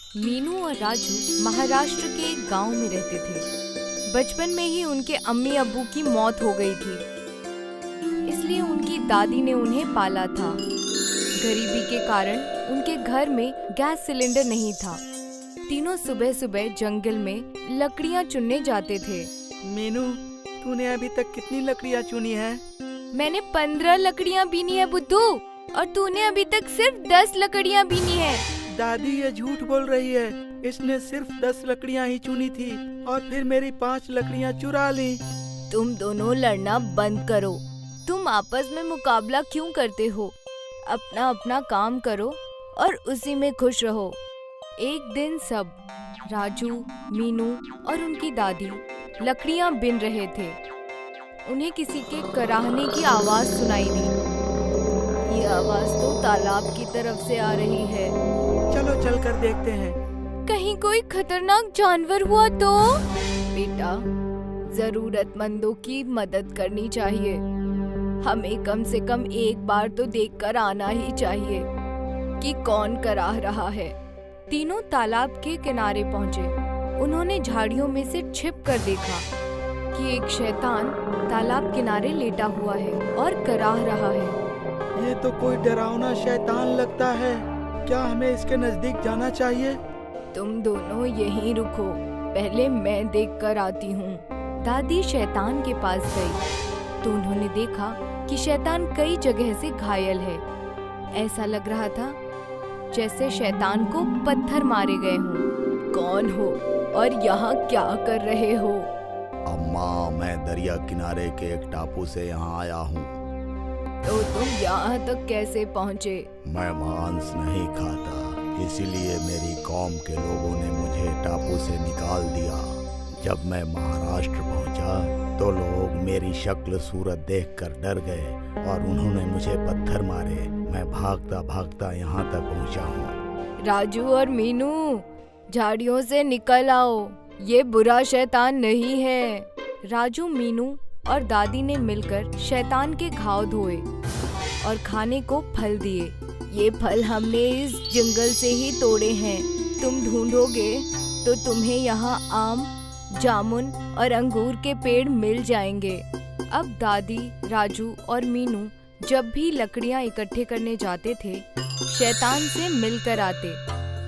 मीनू और राजू महाराष्ट्र के एक गांव में रहते थे। बचपन में ही उनके अम्मी अब्बू की मौत हो गई थी, इसलिए उनकी दादी ने उन्हें पाला था। गरीबी के कारण उनके घर में गैस सिलेंडर नहीं था। तीनों सुबह सुबह जंगल में लकड़ियाँ चुनने जाते थे। मीनू, तूने अभी तक कितनी लकड़ियाँ चुनी है? मैंने 15 लकड़ियाँ बीनी है बुद्धू, और तूने अभी तक सिर्फ 10 लकड़ियाँ बीनी है। दादी ये झूठ बोल रही है। इसने सिर्फ 10 लकड़ियाँ ही चुनी थी और फिर मेरी 5 लकड़ियाँ चुरा ली। तुम दोनों लड़ना बंद करो। तुम आपस में मुकाबला क्यों करते हो? अपना अपना काम करो और उसी में खुश रहो। एक दिन सब राजू, मीनू और उनकी दादी लकड़ियाँ बिन रहे थे। उन्हें किसी के कराहने की आवाज सुनाई दी। ये आवाज तो तालाब की तरफ से आ रही है। चलो चल कर देखते हैं। कहीं कोई खतरनाक जानवर हुआ तो? बेटा, जरूरतमंदों की मदद करनी चाहिए। हमें कम से कम एक बार तो देखकर आना ही चाहिए कि कौन कराह रहा है। तीनों तालाब के किनारे पहुँचे। उन्होंने झाड़ियों में से छिप कर देखा कि एक शैतान तालाब किनारे लेटा हुआ है और कराह रहा है। ये तो कोई डरावना शैतान लगता है। क्या हमें इसके नजदीक जाना चाहिए? तुम दोनों यहीं रुको, पहले मैं देख कर आती हूँ। दादी शैतान के पास गई तो उन्होंने देखा कि शैतान कई जगह से घायल है। ऐसा लग रहा था जैसे शैतान को पत्थर मारे गए हों। कौन हो और यहाँ क्या कर रहे हो? अम्मा, मैं दरिया किनारे के एक टापू से यहाँ आया हूँ। तो तुम यहाँ तक कैसे पहुँचे? मैं मांस नहीं खाता, इसीलिए मेरी कौम के लोगों ने मुझे टापू से निकाल दिया। जब मैं महाराष्ट्र पहुँचा तो लोग मेरी शक्ल सूरत देखकर डर गए और उन्होंने मुझे पत्थर मारे। मैं भागता भागता यहाँ तक पहुँचा हूँ। राजू और मीनू, झाड़ियों से निकल आओ, ये बुरा शैतान नहीं है। राजू, मीनू और दादी ने मिलकर शैतान के घाव धोए और खाने को फल दिए। ये फल हमने इस जंगल से ही तोड़े हैं। तुम ढूंढोगे तो तुम्हें यहाँ आम, जामुन और अंगूर के पेड़ मिल जाएंगे। अब दादी, राजू और मीनू जब भी लकड़ियाँ इकट्ठे करने जाते थे, शैतान से मिलकर आते।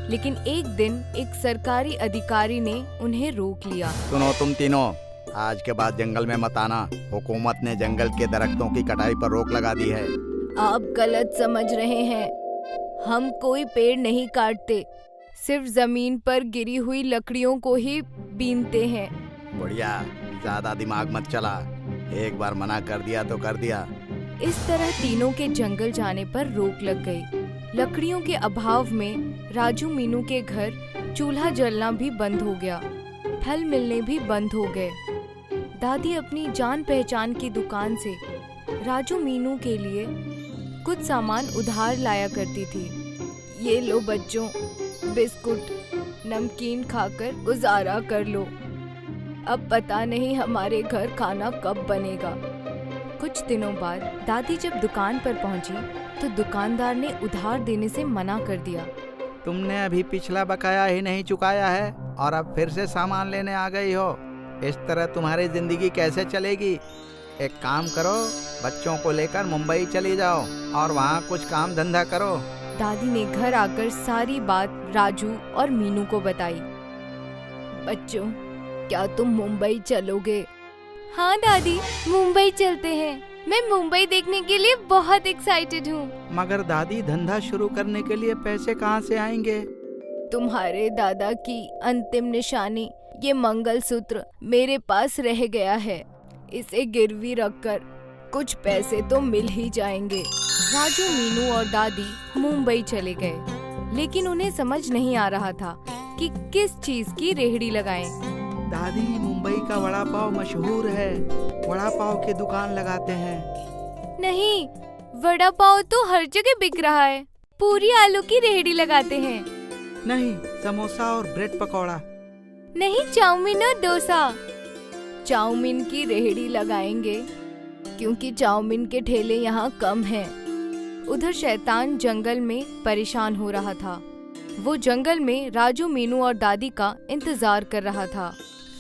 लेकिन एक दिन एक सरकारी अधिकारी ने उन्हें रोक लिया। सुनो तुम तीनों, आज के बाद जंगल में मत आना। हुकूमत ने जंगल के दरख्तों की कटाई पर रोक लगा दी है। आप गलत समझ रहे हैं। हम कोई पेड़ नहीं काटते, सिर्फ जमीन पर गिरी हुई लकड़ियों को ही बीनते हैं। बढ़िया, ज्यादा दिमाग मत चला। एक बार मना कर दिया तो कर दिया। इस तरह तीनों के जंगल जाने पर रोक लग गई। लकड़ियों के अभाव में राजू, मीनू के घर चूल्हा जलना भी बंद हो गया। फल मिलने भी बंद हो गए। दादी अपनी जान पहचान की दुकान से राजू, मीनू के लिए कुछ सामान उधार लाया करती थी। ये लो बच्चों, बिस्कुट, नमकीन खाकर गुजारा कर लो। अब पता नहीं हमारे घर खाना कब बनेगा। कुछ दिनों बाद दादी जब दुकान पर पहुंची तो दुकानदार ने उधार देने से मना कर दिया। तुमने अभी पिछला बकाया ही नहीं चुकाया है और अब फिर से सामान लेने आ गई हो। इस तरह तुम्हारी जिंदगी कैसे चलेगी? एक काम करो, बच्चों को लेकर मुंबई चली जाओ और वहाँ कुछ काम धंधा करो। दादी ने घर आकर सारी बात राजू और मीनू को बताई। बच्चों, क्या तुम मुंबई चलोगे? हाँ दादी, मुंबई चलते हैं। मैं मुंबई देखने के लिए बहुत एक्साइटेड हूँ। मगर दादी, धंधा शुरू करने के लिए पैसे कहाँ से आएंगे? तुम्हारे दादा की अंतिम निशानी ये मंगलसूत्र मेरे पास रह गया है। इसे गिरवी रखकर कुछ पैसे तो मिल ही जाएंगे। राजू, मीनू और दादी मुंबई चले गए, लेकिन उन्हें समझ नहीं आ रहा था कि किस चीज की रेहड़ी लगाएं। दादी, मुंबई का वड़ा पाव मशहूर है। वड़ा पाव की दुकान लगाते हैं। नहीं, वड़ा पाव तो हर जगह बिक रहा है। पूरी आलू की रेहड़ी लगाते हैं। नहीं, समोसा और ब्रेड पकौड़ा। नहीं, चाउमीन और डोसा। चाउमीन की रेहड़ी लगाएंगे क्योंकि चाउमीन के ठेले यहाँ कम हैं। उधर शैतान जंगल में परेशान हो रहा था। वो जंगल में राजू, मीनू और दादी का इंतजार कर रहा था।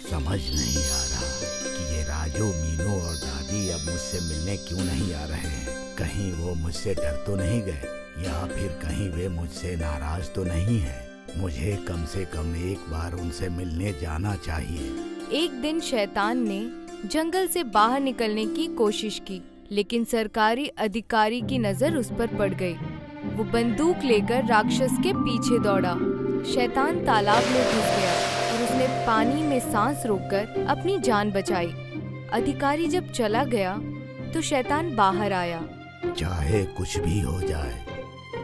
समझ नहीं आ रहा कि ये राजू, मीनू और दादी अब मुझसे मिलने क्यों नहीं आ रहे हैं। कहीं वो मुझसे डर तो नहीं गए, या फिर कहीं वे मुझसे नाराज तो नहीं है। मुझे कम से कम एक बार उनसे मिलने जाना चाहिए। एक दिन शैतान ने जंगल से बाहर निकलने की कोशिश की, लेकिन सरकारी अधिकारी की नजर उस पर पड़ गई। वो बंदूक लेकर राक्षस के पीछे दौड़ा। शैतान तालाब में घुस गया और उसने पानी में सांस रोककर अपनी जान बचाई। अधिकारी जब चला गया तो शैतान बाहर आया। चाहे कुछ भी हो जाए,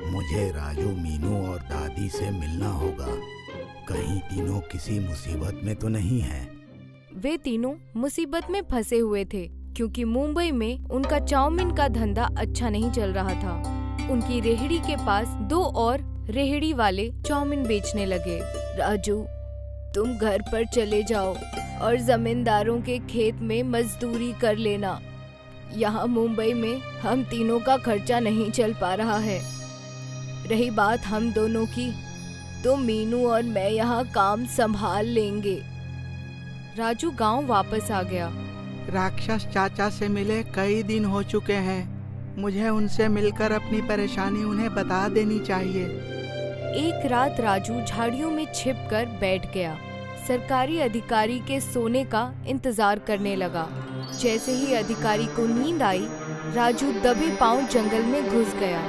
मुझे राजू, मीनू और दादी से मिलना होगा। कहीं तीनों किसी मुसीबत में तो नहीं है। वे तीनों मुसीबत में फंसे हुए थे, क्योंकि मुंबई में उनका चाउमीन का धंधा अच्छा नहीं चल रहा था। उनकी रेहड़ी के पास 2 और रेहड़ी वाले चाउमीन बेचने लगे। राजू, तुम घर पर चले जाओ और जमींदारों के खेत में मजदूरी कर लेना। यहाँ मुंबई में हम तीनों का खर्चा नहीं चल पा रहा है। रही बात हम दोनों की, तो मीनू और मैं यहाँ काम संभाल लेंगे। राजू गांव वापस आ गया। राक्षस चाचा से मिले कई दिन हो चुके हैं। मुझे उनसे मिलकर अपनी परेशानी उन्हें बता देनी चाहिए। एक रात राजू झाड़ियों में छिपकर बैठ गया। सरकारी अधिकारी के सोने का इंतजार करने लगा। जैसे ही अधिकारी को नींद आई, राजू दबे पांव जंगल में घुस गया।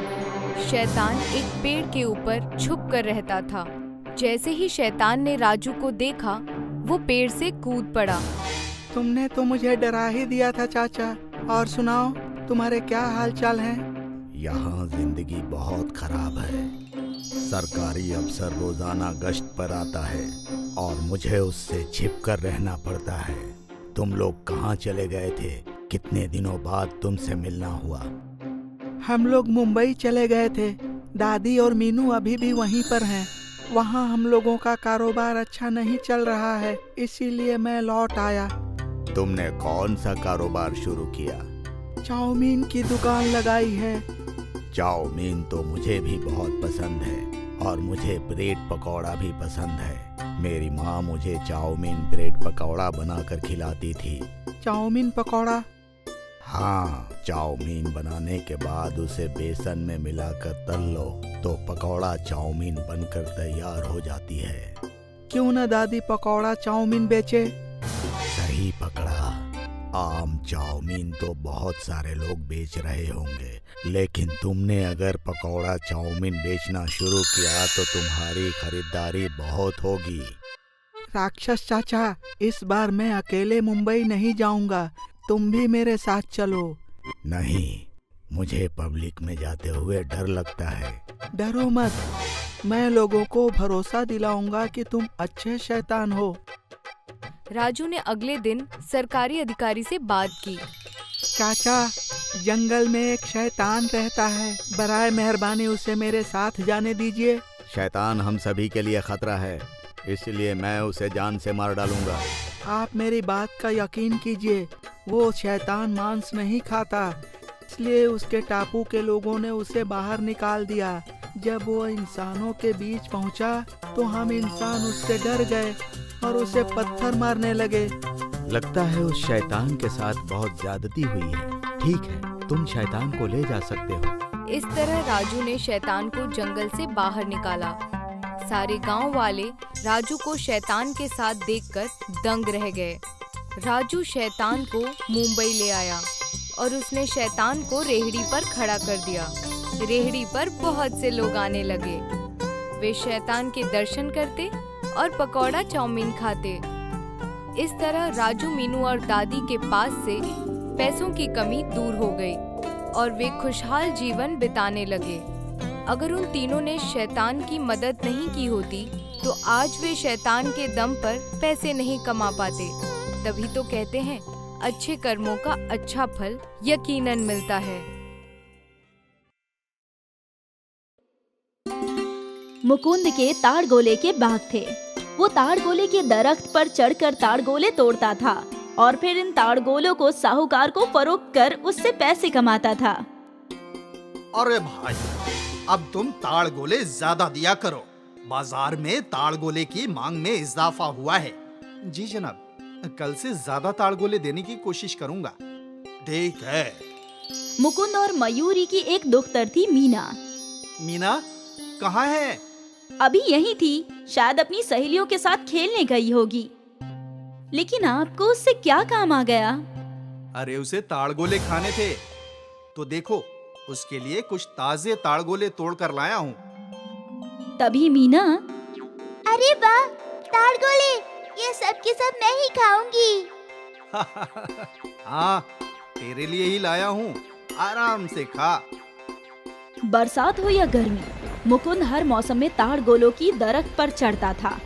शैतान एक पेड़ के ऊपर छुप कर रहता था। जैसे ही शैतान ने राजू को देखा, वो पेड़ से कूद पड़ा। तुमने तो मुझे डरा ही दिया था चाचा। और सुनाओ, तुम्हारे क्या हाल चाल हैं? यहाँ जिंदगी बहुत खराब है। सरकारी अफसर रोजाना गश्त पर आता है और मुझे उससे छिपकर रहना पड़ता है। तुम लोग कहाँ चले गए थे? कितने दिनों बाद तुमसे मिलना हुआ? हम लोग मुंबई चले गए थे। दादी और मीनू अभी भी वहीं पर हैं। वहाँ हम लोगों का कारोबार अच्छा नहीं चल रहा है, इसीलिए मैं लौट आया। तुमने कौन सा कारोबार शुरू किया? चाउमीन की दुकान लगाई है। चाउमीन तो मुझे भी बहुत पसंद है और मुझे ब्रेड पकौड़ा भी पसंद है। मेरी माँ मुझे चाउमीन ब्रेड पकौड़ा बनाकर खिलाती थी। चाउमीन पकौड़ा? हाँ, चाउमीन बनाने के बाद उसे बेसन में मिलाकर तल लो तो पकौड़ा चाउमीन बनकर तैयार हो जाती है। क्यों न दादी पकौड़ा चाउमीन बेचे? सही पकड़ा। आम चाउमीन तो बहुत सारे लोग बेच रहे होंगे, लेकिन तुमने अगर पकौड़ा चाउमीन बेचना शुरू किया तो तुम्हारी खरीदारी बहुत होगी। राक्षस चाचा, इस बार मैं अकेले मुंबई नहीं जाऊंगा। तुम भी मेरे साथ चलो। नहीं, मुझे पब्लिक में जाते हुए डर लगता है। डरो मत, मैं लोगों को भरोसा दिलाऊंगा कि तुम अच्छे शैतान हो। राजू ने अगले दिन सरकारी अधिकारी से बात की। चाचा, जंगल में एक शैतान रहता है। बराए मेहरबानी उसे मेरे साथ जाने दीजिए। शैतान हम सभी के लिए खतरा है, इसलिए मैं उसे जान से मार डालूंगा। आप मेरी बात का यकीन कीजिए। वो शैतान मांस नहीं खाता, इसलिए उसके टापू के लोगों ने उसे बाहर निकाल दिया। जब वो इंसानों के बीच पहुंचा तो हम इंसान उससे डर गए और उसे पत्थर मारने लगे। लगता है उस शैतान के साथ बहुत ज्यादती हुई है। ठीक है, तुम शैतान को ले जा सकते हो। इस तरह राजू ने शैतान को जंगल से बाहर निकाला। सारे गांव वाले राजू को शैतान के साथ देखकर दंग रह गए। राजू शैतान को मुंबई ले आया और उसने शैतान को रेहड़ी पर खड़ा कर दिया। रेहड़ी पर बहुत से लोग आने लगे। वे शैतान के दर्शन करते और पकौड़ा चाउमीन खाते। इस तरह राजू, मीनू और दादी के पास से पैसों की कमी दूर हो गई और वे खुशहाल जीवन बिताने लगे। अगर उन तीनों ने शैतान की मदद नहीं की होती तो आज वे शैतान के दम पर पैसे नहीं कमा पाते। तभी तो कहते हैं, अच्छे कर्मों का अच्छा फल यकीनन मिलता है। मुकुंद के ताड़गोले के बाग थे। वो ताड़गोले के दरख्त पर चढ़कर ताड़गोले तोड़ता था और फिर इन ताड़गोलों को साहूकार को फरोख्त कर उससे पैसे कमाता था। अरे भाई, अब तुम ताड़गोले ज्यादा दिया करो, बाजार में ताड़गोले की मांग में इजाफा हुआ है। जी जनाब, कल से ज्यादा ताड़गोले देने की कोशिश करूंगा। ठीक है। मुकुंद और मयूरी की एक दुख्तर थी मीना। मीना कहाँ है? अभी यही थी, शायद अपनी सहेलियों के साथ खेलने गई होगी। लेकिन आपको उससे क्या काम आ गया? अरे उसे ताड़गोले खाने थे, तो देखो उसके लिए कुछ ताजे ताड़गोले तोड़ कर लाया हूँ। तभी मीना, अरे वाह, ताड़गोले, ये सब के सब मैं ही खाऊंगी। हाँ, तेरे लिए ही लाया हूँ, आराम से खा। बरसात हो या गर्मी, मुकुंद हर मौसम में ताड़गोलों की दरख्त पर चढ़ता था।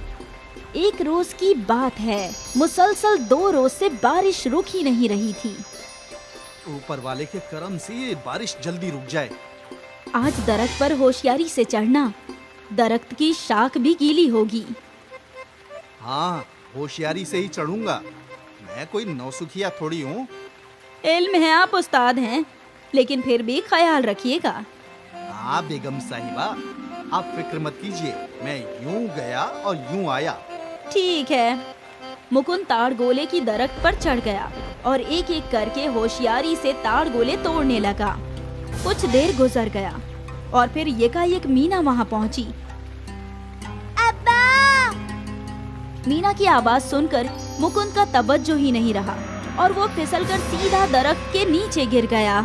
एक रोज की बात है, मुसलसल 2 रोज से बारिश रुक ही नहीं रही थी। ऊपर वाले के करम से ये बारिश जल्दी रुक जाए। आज दरख्त पर होशियारी से चढ़ना, दरख्त की शाख भी गीली होगी। हाँ, होशियारी से ही चढ़ूंगा, मैं कोई नौसुखिया थोड़ी हूँ। इल्म है आप उस्ताद हैं, लेकिन फिर भी ख्याल रखिएगा। हाँ बेगम साहिबा, आप फिक्र मत कीजिए, मैं यूं गया और यूं आया। ठीक है। मुकुंद ताड़गोले की दरख्त पर चढ़ गया और एक एक करके होशियारी से ताड़गोले तोड़ने लगा। कुछ देर गुजर गया और फिर एकाएक मीना वहाँ पहुँची। अब्बा! मीना की आवाज सुनकर मुकुंद का तवज्जो ही नहीं रहा और वो फिसलकर सीधा दरख्त के नीचे गिर गया।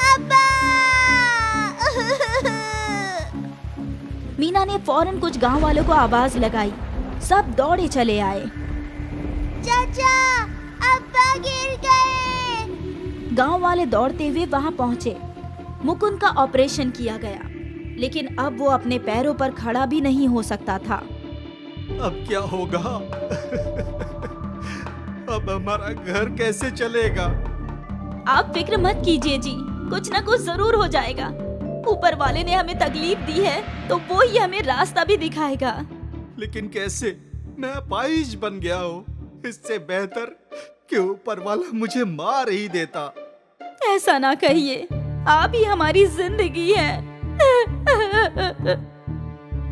अब्बा! मीना ने फौरन कुछ गांव वालों को आवाज लगाई। सब दौड़े चले आए। चाचा, अब्बा गिर गए। गांव वाले दौड़ते हुए वहां पहुंचे। मुकुंद का ऑपरेशन किया गया, लेकिन अब वो अपने पैरों पर खड़ा भी नहीं हो सकता था। अब क्या होगा? अब हमारा घर कैसे चलेगा? आप फिक्र मत कीजिए जी, कुछ न कुछ जरूर हो जाएगा। ऊपर वाले ने हमें तकलीफ दी है, तो वो ही हमें रास्ता भी दिखाएगा। लेकिन कैसे? मैं अपाहिज बन गया हूँ। इससे बेहतर कि ऊपर वाला मुझे मार ही देता। ऐसा ना कहिए, आप ही हमारी जिंदगी है।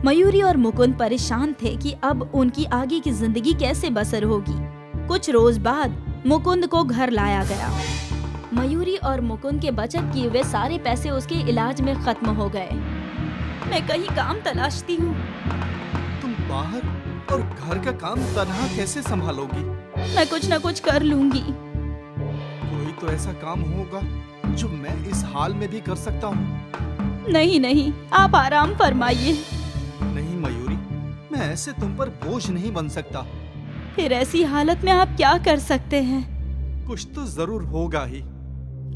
मयूरी और मुकुंद परेशान थे कि अब उनकी आगे की जिंदगी कैसे बसर होगी। कुछ रोज बाद मुकुंद को घर लाया गया। मयूरी और मुकुंद के बचत किए हुए सारे पैसे उसके इलाज में खत्म हो गए। मैं कहीं काम तलाशती हूँ। तुम बाहर और घर का काम तन्हा कैसे संभालोगी? मैं कुछ न कुछ कर लूंगी। कोई तो ऐसा काम होगा जो मैं इस हाल में भी कर सकता हूँ। नहीं नहीं, आप आराम फरमाइए। नहीं मयूरी, मैं ऐसे तुम पर बोझ नहीं बन सकता। फिर ऐसी हालत में आप क्या कर सकते हैं? कुछ तो जरूर होगा ही।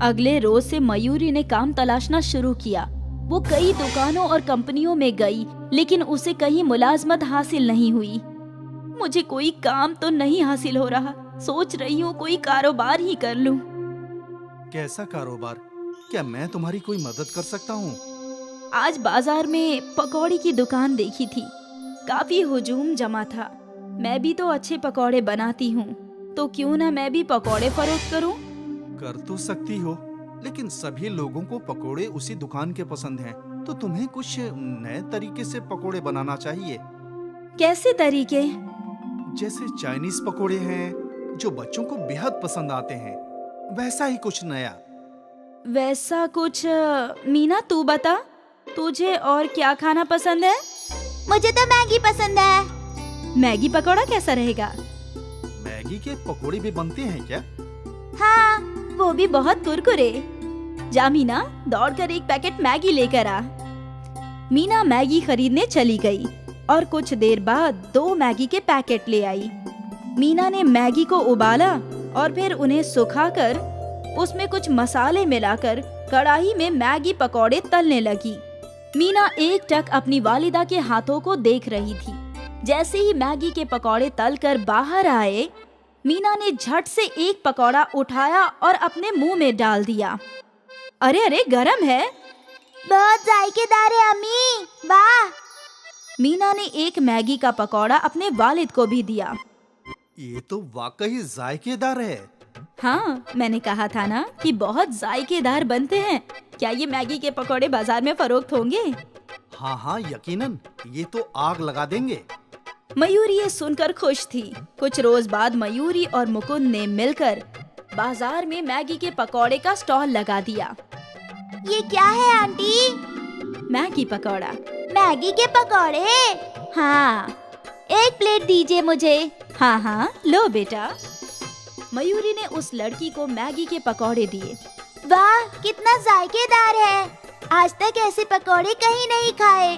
अगले रोज से मयूरी ने काम तलाशना शुरू किया। वो कई दुकानों और कंपनियों में गई, लेकिन उसे कहीं मुलाजमत हासिल नहीं हुई। मुझे कोई काम तो नहीं हासिल हो रहा, सोच रही हूँ कोई कारोबार ही कर लूं। कैसा कारोबार? क्या मैं तुम्हारी कोई मदद कर सकता हूँ? आज बाजार में पकौड़ी की दुकान देखी थी, काफी हुजूम जमा था। मैं भी तो अच्छे पकौड़े बनाती हूँ, तो क्यों ना मैं भी पकौड़े फरोख्त करूँ। कर तो सकती हो, लेकिन सभी लोगों को पकोड़े उसी दुकान के पसंद हैं, तो तुम्हें कुछ नए तरीके से पकोड़े बनाना चाहिए। कैसे तरीके? जैसे चाइनीज पकोड़े हैं जो बच्चों को बेहद पसंद आते हैं, वैसा ही कुछ नया। वैसा कुछ? मीना तू बता, तुझे और क्या खाना पसंद है? मुझे तो मैगी पसंद है। मैगी पकौड़ा कैसा रहेगा? मैगी के पकोड़े भी बनते हैं क्या? हाँ, वो भी बहुत कुरकुरे। जा मीना, दौड़कर एक पैकेट मैगी लेकर आ। मीना मैगी खरीदने चली गई और कुछ देर बाद 2 मैगी के पैकेट ले आई। मीना ने मैगी को उबाला और फिर उन्हें सुखाकर उसमें कुछ मसाले मिलाकर कढ़ाई में मैगी पकौड़े तलने लगी। मीना एकटक अपनी वालिदा के हाथों को देख रही थी। जैसे ही मैगी के पकौड़े तलकर बाहर आए, मीना ने झट से एक पकौड़ा उठाया और अपने मुंह में डाल दिया। अरे अरे, गरम है। बहुत जायकेदार है अम्मी, वाह। मीना ने एक मैगी का पकौड़ा अपने वालिद को भी दिया। ये तो वाकई जायकेदार है। हाँ, मैंने कहा था ना कि बहुत जायकेदार बनते हैं। क्या ये मैगी के पकौड़े बाजार में फरोख्त होंगे? हाँ हाँ यकीनन, ये तो आग लगा देंगे। मयूरी ये सुनकर खुश थी। कुछ रोज बाद मयूरी और मुकुंद ने मिलकर बाजार में मैगी के पकौड़े का स्टॉल लगा दिया। ये क्या है आंटी? मैगी पकौड़ा। मैगी के पकौड़े? हाँ। एक प्लेट दीजिए मुझे। हाँ हाँ, लो बेटा। मयूरी ने उस लड़की को मैगी के पकौड़े दिए। वाह, कितना जायकेदार है। आज तक ऐसे पकौड़े कहीं नहीं खाए।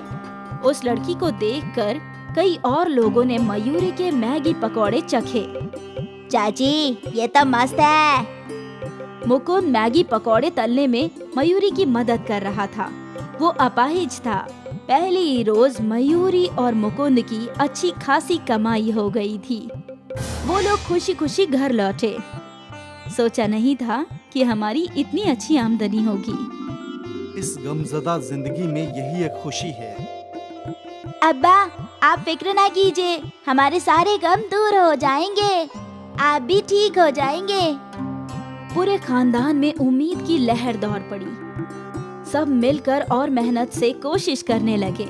उस लड़की को देखकर कई और लोगों ने मयूरी के मैगी पकौड़े चखे। चाची, ये तो मस्त है। मुकुंद मैगी पकौड़े तलने में मयूरी की मदद कर रहा था। वो अपाहिज था। पहले ही रोज मयूरी और मुकुंद की अच्छी खासी कमाई हो गई थी। वो लोग खुशी खुशी घर लौटे। सोचा नहीं था कि हमारी इतनी अच्छी आमदनी होगी। इस गमज़दा जिंदगी में यही एक खुशी है। अब्बा, आप फिक्र ना कीजिए, हमारे सारे गम दूर हो जाएंगे। आप भी ठीक हो जाएंगे। पूरे खानदान में उम्मीद की लहर दौड़ पड़ी। सब मिलकर और मेहनत से कोशिश करने लगे।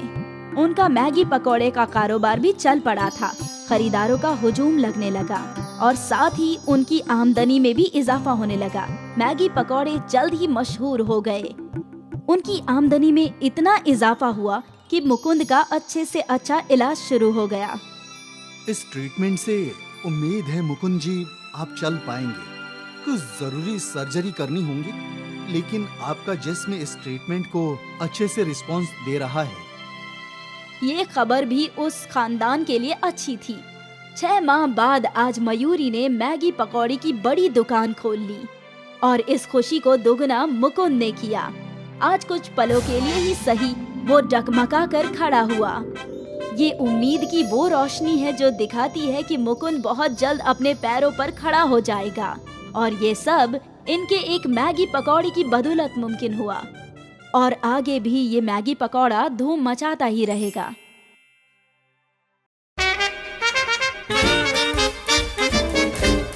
उनका मैगी पकौड़े का कारोबार भी चल पड़ा था। खरीदारों का हुजूम लगने लगा और साथ ही उनकी आमदनी में भी इजाफा होने लगा। मैगी पकौड़े जल्द ही मशहूर हो गए। उनकी आमदनी में इतना इजाफा हुआ कि मुकुंद का अच्छे से अच्छा इलाज शुरू हो गया। इस ट्रीटमेंट से उम्मीद है मुकुंद जी आप चल पाएंगे। कुछ जरूरी सर्जरी करनी होंगी, लेकिन आपका जिस्म इस ट्रीटमेंट को अच्छे से रिस्पॉन्स दे रहा है। ये खबर भी उस खानदान के लिए अच्छी थी। 6 माह बाद आज मयूरी ने मैगी पकौड़ी की बड़ी दुकान खोल ली और इस खुशी को दोगुना मुकुंद ने किया। आज कुछ पलों के लिए ही सही, वो डगमगा कर खड़ा हुआ। ये उम्मीद की वो रोशनी है जो दिखाती है कि मुकुंद बहुत जल्द अपने पैरों पर खड़ा हो जाएगा। और ये सब इनके एक मैगी पकौड़ी की बदौलत मुमकिन हुआ। और आगे भी ये मैगी पकौड़ा धूम मचाता ही रहेगा।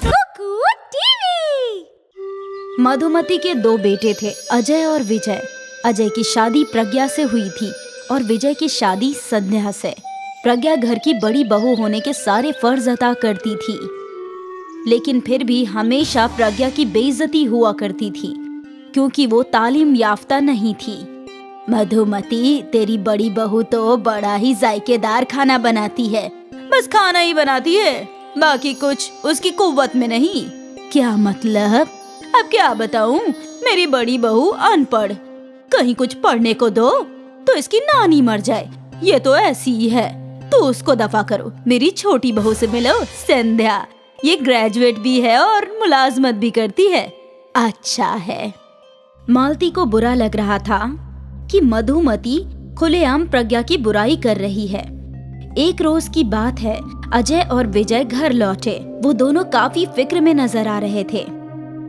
कुकू टीवी। मधुमती के 2 बेटे थे, अजय और विजय। अजय की शादी प्रज्ञा से हुई थी और विजय की शादी संध्या से। प्रज्ञा घर की बड़ी बहू होने के सारे फर्ज अदा करती थी, लेकिन फिर भी हमेशा प्रज्ञा की बेइज्जती हुआ करती थी क्योंकि वो तालीम याफ्ता नहीं थी। मधुमती, तेरी बड़ी बहू तो बड़ा ही जायकेदार खाना बनाती है। बस खाना ही बनाती है, बाकी कुछ उसकी कुव्वत में नहीं। क्या मतलब? अब क्या बताऊं, मेरी बड़ी बहू अनपढ़। कहीं कुछ पढ़ने को दो तो इसकी नानी मर जाए। ये तो ऐसी ही है, तो उसको दफा करो। मेरी छोटी बहू से मिलो, संध्या। ये ग्रेजुएट भी है और मुलाजमत भी करती है। अच्छा है। मालती को बुरा लग रहा था कि मधुमती खुलेआम प्रज्ञा की बुराई कर रही है। एक रोज की बात है, अजय और विजय घर लौटे। वो दोनों काफी फिक्र में नजर आ रहे थे।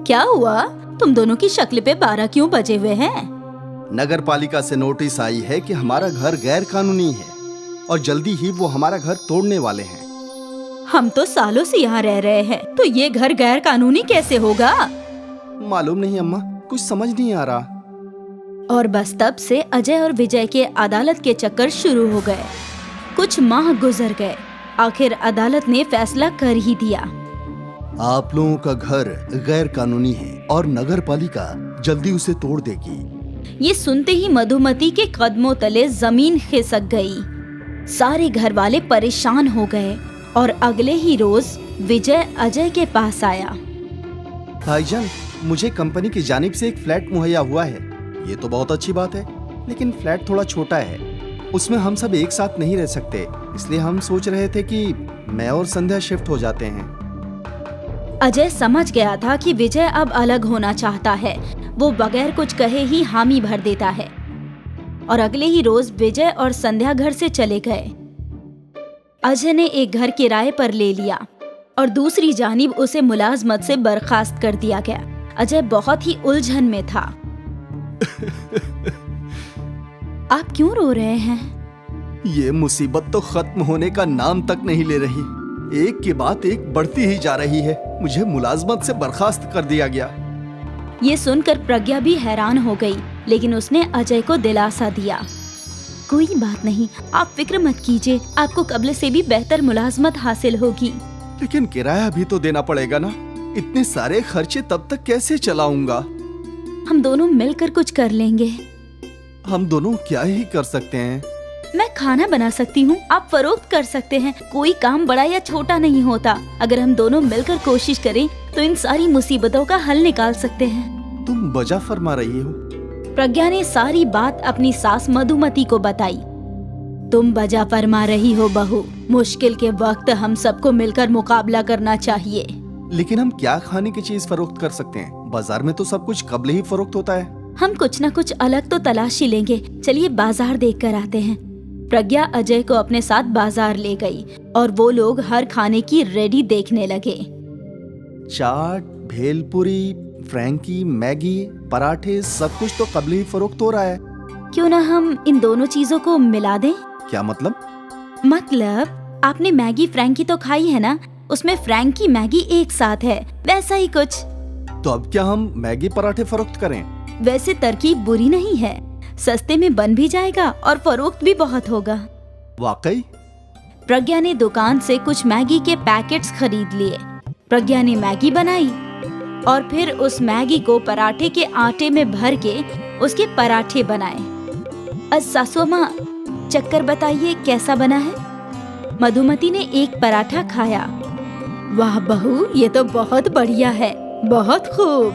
क्या हुआ? तुम दोनों की शक्ल पे 12 क्यों बजे हुए हैं? नगर पालिका से नोटिस आई है कि हमारा घर गैर कानूनी है और जल्दी ही वो हमारा घर तोड़ने वाले हैं। हम तो सालों से यहाँ रह रहे हैं, तो ये घर गैर कानूनी कैसे होगा? मालूम नहीं अम्मा, कुछ समझ नहीं आ रहा। और बस तब से अजय और विजय के अदालत के चक्कर शुरू हो गए। कुछ माह गुजर गए। आखिर अदालत ने फैसला कर ही दिया। आप लोगों का घर गैर कानूनी है और नगर पालिका जल्दी उसे तोड़ देगी। ये सुनते ही मधुमती के कदमों तले जमीन खिसक गई। सारे घर वाले परेशान हो गए और अगले ही रोज विजय अजय के पास आया। भाईजान, मुझे कंपनी की जानिब से एक फ्लैट मुहैया हुआ है। ये तो बहुत अच्छी बात है, लेकिन फ्लैट थोड़ा छोटा है। उसमें हम सब एक साथ नहीं रह सकते, इसलिए हम सोच रहे थे कि मैं और संध्या शिफ्ट हो जाते हैं। अजय समझ गया था कि विजय अब अलग होना चाहता है। वो बगैर कुछ कहे ही हामी भर देता है और अगले ही रोज विजय और संध्या घर से चले गए। अजय ने एक घर किराए पर ले लिया और दूसरी जानिब उसे मुलाजमत से बर्खास्त कर दिया गया। अजय बहुत ही उलझन में था। आप क्यों रो रहे हैं? ये मुसीबत तो खत्म होने का नाम तक नहीं ले रही। एक के बाद एक बढ़ती ही जा रही है। मुझे मुलाजमत से बर्खास्त कर दिया गया। ये सुनकर प्रज्ञा भी हैरान हो गई, लेकिन उसने अजय को दिलासा दिया। कोई बात नहीं, आप फिक्र मत कीजिए, आपको कबले से भी बेहतर मुलाजमत हासिल होगी। लेकिन किराया भी तो देना पड़ेगा ना, इतने सारे खर्चे तब तक कैसे चलाऊंगा? हम दोनों मिलकर कुछ कर लेंगे। हम दोनों क्या ही कर सकते हैं? मैं खाना बना सकती हूँ, आप फरोख्त कर सकते हैं। कोई काम बड़ा या छोटा नहीं होता। अगर हम दोनों मिलकर कोशिश करें तो इन सारी मुसीबतों का हल निकाल सकते हैं। तुम वजह फरमा रही हो। प्रज्ञा ने सारी बात अपनी सास मधुमती को बताई। तुम वजह फरमा रही हो बहू, मुश्किल के वक्त हम सबको मिलकर मुकाबला करना चाहिए। लेकिन हम क्या खाने की चीज फरोख्त कर सकते हैं? बाजार में तो सब कुछ कबले ही फरोख्त होता है। हम कुछ न कुछ अलग तो तलाश ही लेंगे। चलिए बाजार देख कर आते हैं। प्रज्ञा अजय को अपने साथ बाजार ले गई और वो लोग हर खाने की रेडी देखने लगे। चाट, भेलपुरी, फ्रैंकी, मैगी, पराठे, सब कुछ तो कबले ही फरोख्त हो रहा है। क्यों ना हम इन दोनों चीजों को मिला दें? क्या मतलब? मतलब आपने मैगी फ्रैंकी तो खाई है ना, उसमें फ्रैंकी मैगी एक साथ है, वैसा ही कुछ। तो अब क्या हम मैगी पराठे फरोख्त करें? वैसे तरकीब बुरी नहीं है, सस्ते में बन भी जाएगा और फरोख्त भी बहुत होगा। वाकई? प्रज्ञा ने दुकान से कुछ मैगी के पैकेट्स खरीद लिए। प्रज्ञा ने मैगी बनाई और फिर उस मैगी को पराठे के आटे में भर के उसके पराठे बनाए। सासू माँ, चक्कर बताइए कैसा बना है? मधुमती ने एक पराठा खाया। वाह बहू, ये तो बहुत बढ़िया है, बहुत खूब।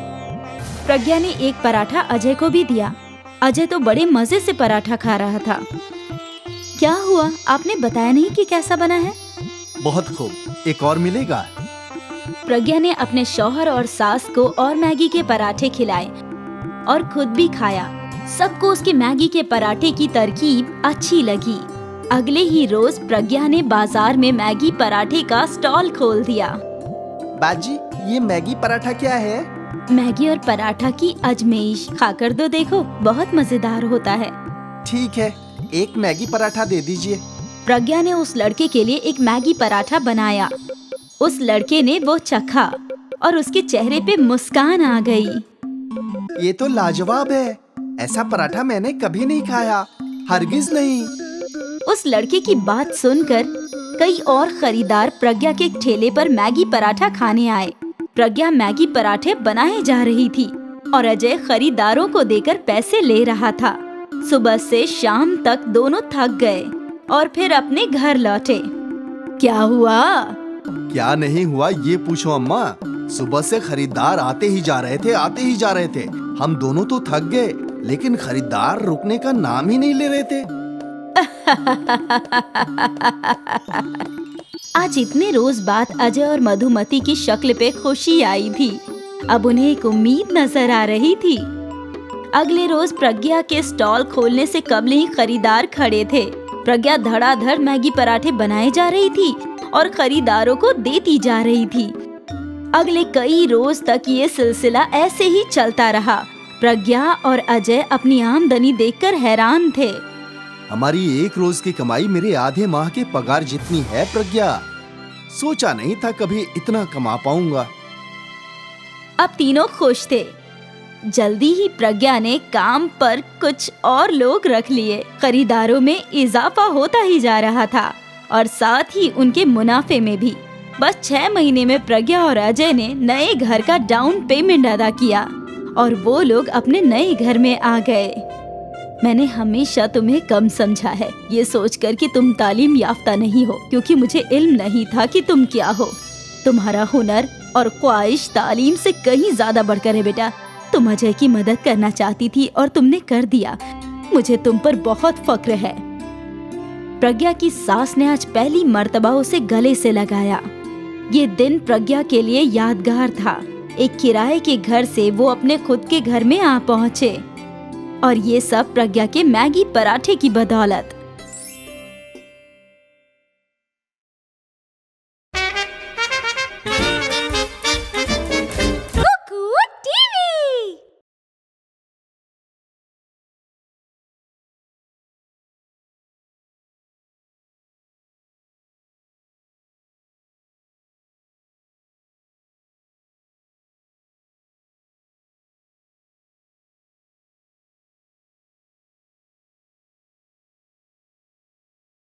प्रज्ञा ने एक पराठा अजय को भी दिया। अजय तो बड़े मजे से पराठा खा रहा था। क्या हुआ, आपने बताया नहीं कि कैसा बना है? बहुत खूब, एक और मिलेगा? प्रज्ञा ने अपने शौहर और सास को और मैगी के पराठे खिलाए और खुद भी खाया। सबको उसके मैगी के पराठे की तरकीब अच्छी लगी। अगले ही रोज प्रज्ञा ने बाजार में मैगी पराठे का स्टॉल खोल दिया। बाजी, ये मैगी पराठा क्या है? मैगी और पराठा की अजमेइश, खाकर तो देखो, बहुत मजेदार होता है। ठीक है, एक मैगी पराठा दे दीजिए। प्रज्ञा ने उस लड़के के लिए एक मैगी पराठा बनाया। उस लड़के ने वो चखा और उसके चेहरे पे मुस्कान आ गई। ये तो लाजवाब है, ऐसा पराठा मैंने कभी नहीं खाया, हरगिज नहीं। उस लड़के की बात सुनकर कई और खरीदार प्रज्ञा के ठेले पर मैगी पराठा खाने आए। प्रज्ञा मैगी पराठे बनाए जा रही थी और अजय खरीदारों को देकर पैसे ले रहा था। सुबह से शाम तक दोनों थक गए और फिर अपने घर लौटे। क्या हुआ? क्या नहीं हुआ ये पूछो अम्मा। सुबह से खरीदार आते ही जा रहे थे, आते ही जा रहे थे। हम दोनों तो थक गए, लेकिन खरीदार रुकने का नाम ही नहीं ले रहे थे। आज इतने रोज बाद अजय और मधुमती की शक्ल पे खुशी आई थी। अब उन्हें एक उम्मीद नजर आ रही थी। अगले रोज प्रज्ञा के स्टॉल खोलने से कबल ही खरीदार खड़े थे। प्रज्ञा धड़ाधड़ मैगी पराठे बनाए जा रही थी और खरीदारों को देती जा रही थी। अगले कई रोज तक ये सिलसिला ऐसे ही चलता रहा। प्रज्ञा और अजय अपनी आमदनी देखकर हैरान थे। हमारी एक रोज की कमाई मेरे आधे माह के पगार जितनी है प्रज्ञा। सोचा नहीं था कभी इतना कमा पाऊंगा। अब तीनों खुश थे। जल्दी ही प्रज्ञा ने काम पर कुछ और लोग रख लिए। खरीदारों में इजाफा होता ही जा रहा था और साथ ही उनके मुनाफे में भी। बस 6 महीने में प्रज्ञा और अजय ने नए घर का डाउन पेमेंट अदा किया और वो लोग अपने नए घर में आ गए। मैंने हमेशा तुम्हें कम समझा है, ये सोचकर कि तुम तालीम याफ्ता नहीं हो, क्योंकि मुझे इल्म नहीं था कि तुम क्या हो। तुम्हारा हुनर और ख्वाहिश तालीम से कहीं ज्यादा बढ़कर है बेटा। तुम अजय की मदद करना चाहती थी और तुमने कर दिया। मुझे तुम पर बहुत फक्र है। प्रज्ञा की सास ने आज पहली मर्तबा उसे गले से लगाया। ये दिन प्रज्ञा के लिए यादगार था। एक किराए के घर से वो अपने खुद के घर में आ पहुँचे और ये सब प्रज्ञा के मैगी पराठे की बदौलत।